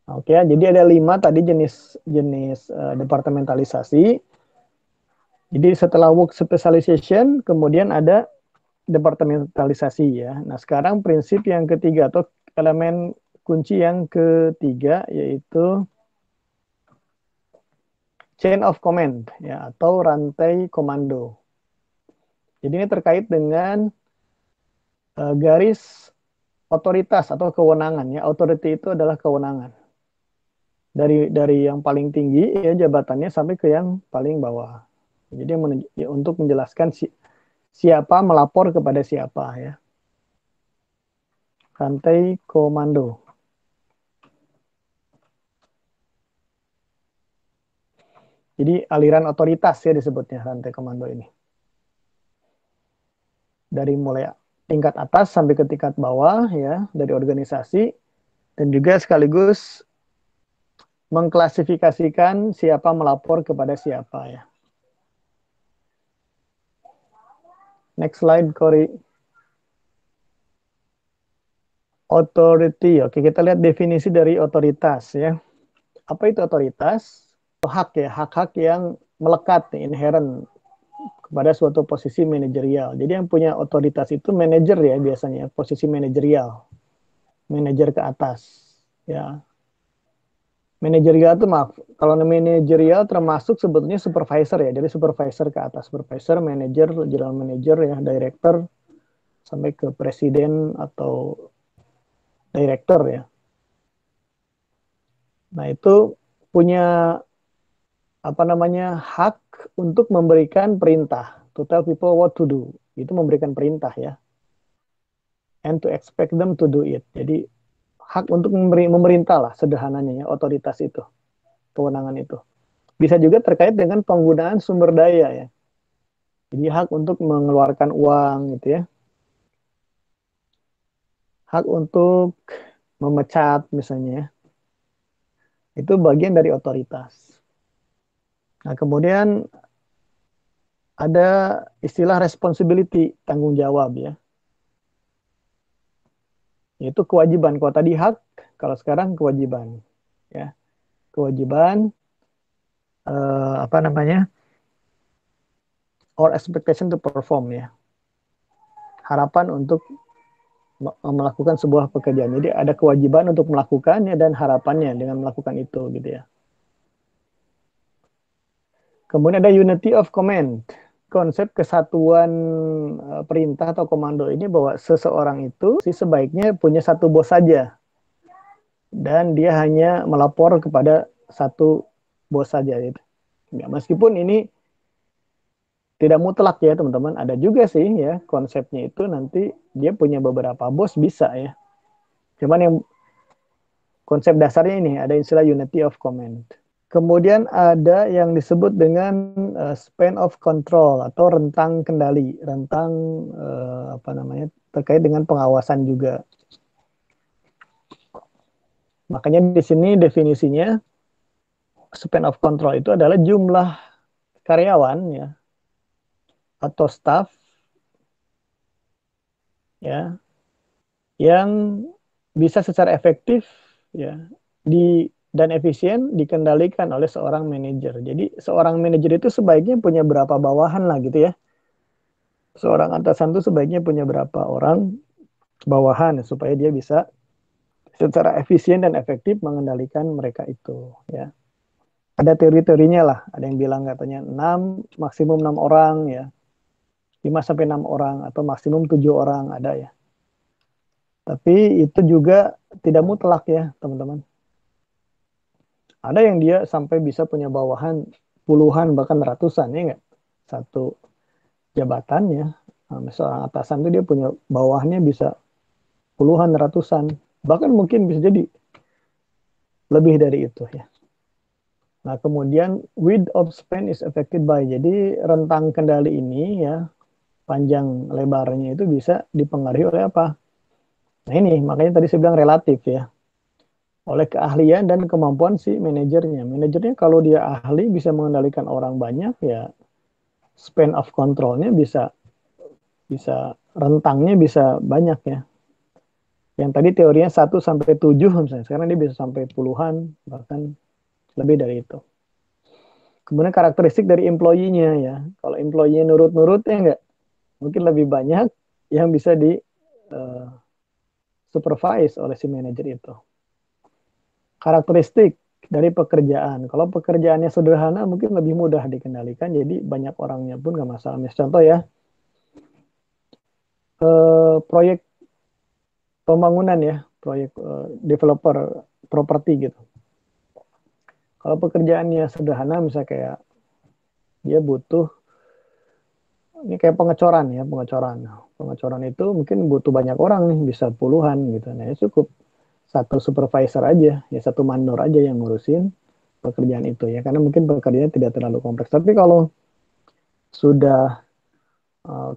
Oke, jadi ada 5 tadi jenis departementalisasi. Jadi setelah work specialization, kemudian ada departementalisasi ya. Nah, sekarang prinsip yang ketiga atau elemen kunci yang ketiga yaitu chain of command ya atau rantai komando. Jadi ini terkait dengan garis otoritas atau kewenangan ya. Authority itu adalah kewenangan. Dari yang paling tinggi ya jabatannya sampai ke yang paling bawah. Jadi ya, untuk menjelaskan siapa melapor kepada siapa ya. Rantai komando. Jadi aliran otoritas ya disebutnya rantai komando ini. Dari mulai tingkat atas sampai ke tingkat bawah ya dari organisasi dan juga sekaligus mengklasifikasikan siapa melapor kepada siapa ya. Next slide, Cory. Authority. Oke, kita lihat definisi dari otoritas ya. Apa itu otoritas? Hak ya, hak-hak yang melekat, inherent kepada suatu posisi manajerial. Jadi yang punya otoritas itu manajer ya biasanya, posisi manajerial, manajer ke atas. Ya, manajerial itu maaf, kalau manajerial termasuk sebetulnya supervisor ya, dari supervisor ke atas, supervisor, manager, general manager ya, director sampai ke presiden atau director ya. Nah itu punya apa namanya hak untuk memberikan perintah, to tell people what to do, itu memberikan perintah ya, and to expect them to do it. Jadi hak untuk memerintah lah sederhananya ya, otoritas itu, kewenangan itu. Bisa juga terkait dengan penggunaan sumber daya ya. Jadi hak untuk mengeluarkan uang gitu ya. Hak untuk memecat misalnya ya. Itu bagian dari otoritas. Nah, kemudian ada istilah responsibility, tanggung jawab ya. Yaitu kewajiban. Kalau tadi hak, kalau sekarang kewajiban. Ya, kewajiban apa namanya? Or expectation to perform ya. Harapan untuk melakukan sebuah pekerjaan. Jadi ada kewajiban untuk melakukannya dan harapannya dengan melakukan itu gitu ya. Kemudian ada unity of command. Konsep kesatuan perintah atau komando ini bahwa seseorang itu sebaiknya punya satu bos saja dan dia hanya melapor kepada satu bos saja gitu. Ya, meskipun ini tidak mutlak ya teman-teman, ada juga sih ya konsepnya itu nanti dia punya beberapa bos bisa ya. Cuman yang konsep dasarnya ini ada istilah unity of command. Kemudian ada yang disebut dengan span of control atau rentang kendali, rentang apa namanya terkait dengan pengawasan juga. Makanya di sini definisinya span of control itu adalah jumlah karyawan ya atau staff ya yang bisa secara efektif ya di dan efisien dikendalikan oleh seorang manajer. Jadi seorang manajer itu sebaiknya punya berapa bawahan lah gitu ya. Seorang atasan itu sebaiknya punya berapa orang bawahan supaya dia bisa secara efisien dan efektif mengendalikan mereka itu ya. Ada teori-teorinya lah, ada yang bilang katanya 6 maksimum 6 orang ya. 5 sampai 6 orang atau maksimum 7 orang ada ya. Tapi itu juga tidak mutlak ya, teman-teman. Ada yang dia sampai bisa punya bawahan puluhan bahkan ratusan ya enggak. Satu jabatannya, seorang atasan itu dia punya bawahnya bisa puluhan ratusan, bahkan mungkin bisa jadi lebih dari itu ya. Nah, kemudian width of span is affected by. Jadi rentang kendali ini ya, panjang lebarnya itu bisa dipengaruhi oleh apa? Nah, ini makanya tadi saya bilang relatif ya. Oleh keahlian dan kemampuan si manajernya. Manajernya kalau dia ahli bisa mengendalikan orang banyak ya, span of controlnya bisa bisa rentangnya bisa banyak ya. Yang tadi teorinya 1 sampai 7 misalnya, sekarang dia bisa sampai puluhan, bahkan lebih dari itu. Kemudian karakteristik dari employee-nya ya. Kalau employee-nya nurut-nurut ya enggak, mungkin lebih banyak yang bisa di uh, supervise oleh si manajer itu. Karakteristik dari pekerjaan. Kalau pekerjaannya sederhana mungkin lebih mudah dikendalikan, jadi banyak orangnya pun nggak masalah. Misalnya contoh ya, proyek pembangunan ya, proyek developer properti gitu. Kalau pekerjaannya sederhana, misalnya kayak dia butuh, ini kayak pengecoran ya, pengecoran. Pengecoran itu mungkin butuh banyak orang nih, bisa puluhan gitu. Nah, ya cukup satu supervisor aja, ya satu mandor aja yang ngurusin pekerjaan itu ya, karena mungkin pekerjaannya tidak terlalu kompleks. Tapi kalau sudah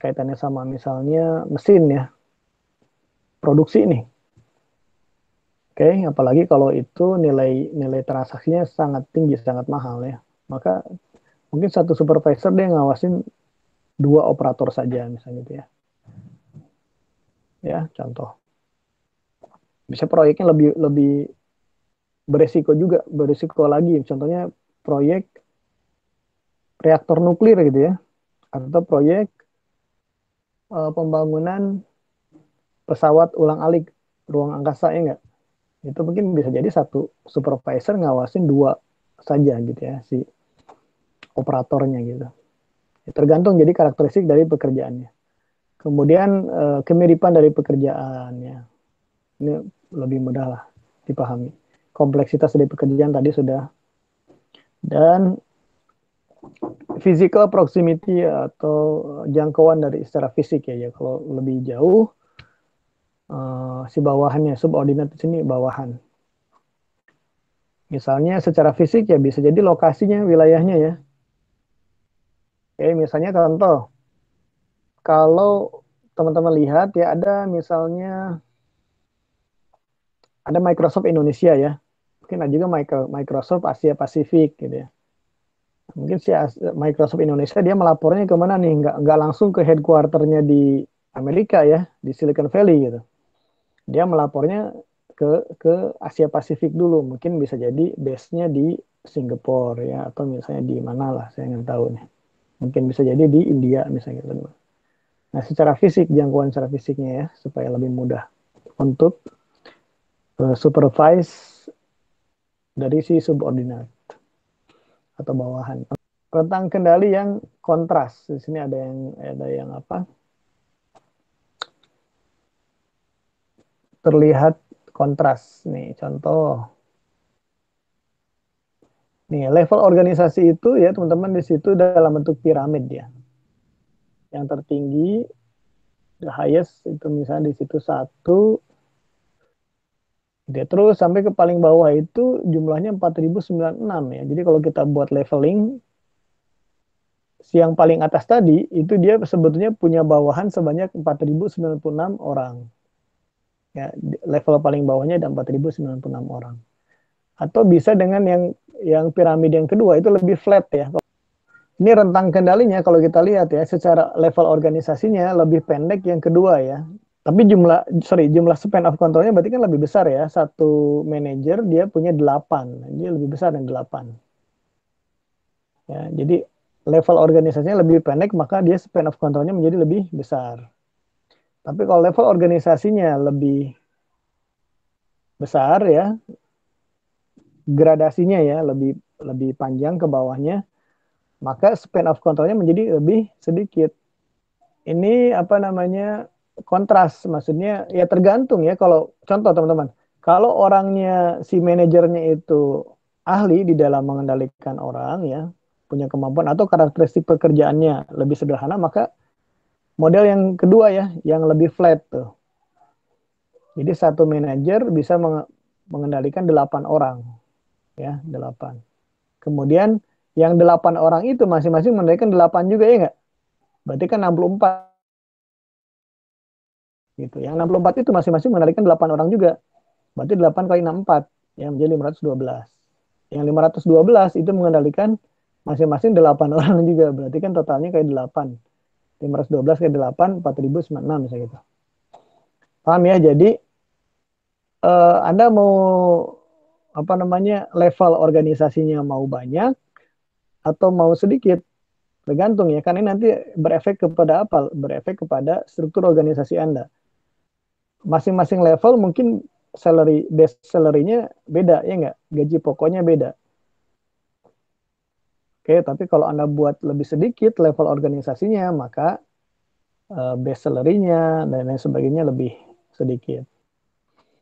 kaitannya sama misalnya mesin ya, produksi nih, oke, apalagi kalau itu nilai nilai transaksinya sangat tinggi, sangat mahal ya, maka mungkin satu supervisor dia ngawasin 2 operator saja misalnya gitu ya contoh. Bisa proyeknya lebih lebih beresiko juga, beresiko lagi. Contohnya proyek reaktor nuklir gitu ya, atau proyek pembangunan pesawat ulang-alik ruang angkasa ya enggak. Itu mungkin bisa jadi satu supervisor ngawasin 2 saja gitu ya si operatornya gitu. Ya, tergantung jadi karakteristik dari pekerjaannya. Kemudian kemiripan dari pekerjaannya. Ini lebih mudah lah dipahami. Kompleksitas dari pekerjaan tadi sudah. Dan physical proximity atau jangkauan dari secara fisik ya. Kalau lebih jauh si bawahannya, subordinat di sini bawahan. Misalnya secara fisik ya bisa jadi lokasinya, wilayahnya ya. Oke, misalnya contoh, kalau teman-teman lihat ya ada misalnya ada Microsoft Indonesia ya. Mungkin ada juga Microsoft Asia Pasifik gitu ya. Mungkin si Microsoft Indonesia dia melapornya ke mana nih? Nggak langsung ke headquarternya di Amerika ya, di Silicon Valley gitu. Dia melapornya ke Asia Pasifik dulu. Mungkin bisa jadi base-nya di Singapura ya, atau misalnya di mana lah, saya nggak tahu nih. Mungkin bisa jadi di India misalnya gitu. Nah, secara fisik, jangkauan secara fisiknya ya, supaya lebih mudah untuk supervise dari si subordinat atau bawahan. Rentang kendali yang kontras. Di sini ada yang apa? Terlihat kontras. Nih, contoh. Nih, level organisasi itu ya, teman-teman di situ dalam bentuk piramid ya. Yang tertinggi, the highest itu misalnya di situ 1, dia terus sampai ke paling bawah itu jumlahnya 4096 ya. Jadi kalau kita buat leveling, si yang paling atas tadi itu dia sebetulnya punya bawahan sebanyak 4096 orang. Ya, level paling bawahnya ada 4096 orang. Atau bisa dengan yang piramid yang kedua itu lebih flat ya. Ini rentang kendalinya kalau kita lihat ya secara level organisasinya lebih pendek yang kedua ya. Tapi jumlah span of controlnya berarti kan lebih besar ya. Satu manajer dia punya 8. Dia lebih besar dari 8. Ya, jadi level organisasinya lebih pendek, maka dia span of controlnya menjadi lebih besar. Tapi kalau level organisasinya lebih besar ya, gradasinya ya lebih lebih panjang ke bawahnya, maka span of controlnya menjadi lebih sedikit. Ini apa namanya, kontras, maksudnya ya tergantung ya. Kalau contoh teman-teman, kalau orangnya si manajernya itu ahli di dalam mengendalikan orang ya, punya kemampuan atau karakteristik pekerjaannya lebih sederhana, maka model yang kedua ya, yang lebih flat tuh. Jadi satu manajer bisa mengendalikan 8 orang ya, 8. Kemudian yang 8 orang itu masing-masing mengendalikan 8 juga ya enggak? Berarti kan 64 gitu. Yang 64 itu masing-masing mengendalikan 8 orang juga. Berarti 8 kali 64 yang menjadi 512. Yang 512 itu mengendalikan masing-masing 8 orang juga. Berarti kan totalnya kayak 8. 512 kali 8, 4096 misalnya gitu. Paham ya? Jadi Anda mau apa namanya level organisasinya mau banyak atau mau sedikit, tergantung ya. Karena ini nanti berefek kepada apa? Berefek kepada struktur organisasi Anda. Masing-masing level mungkin base salary-nya beda ya nggak? Gaji pokoknya beda. Oke, tapi kalau Anda buat lebih sedikit level organisasinya, maka base salary-nya dan lain sebagainya lebih sedikit.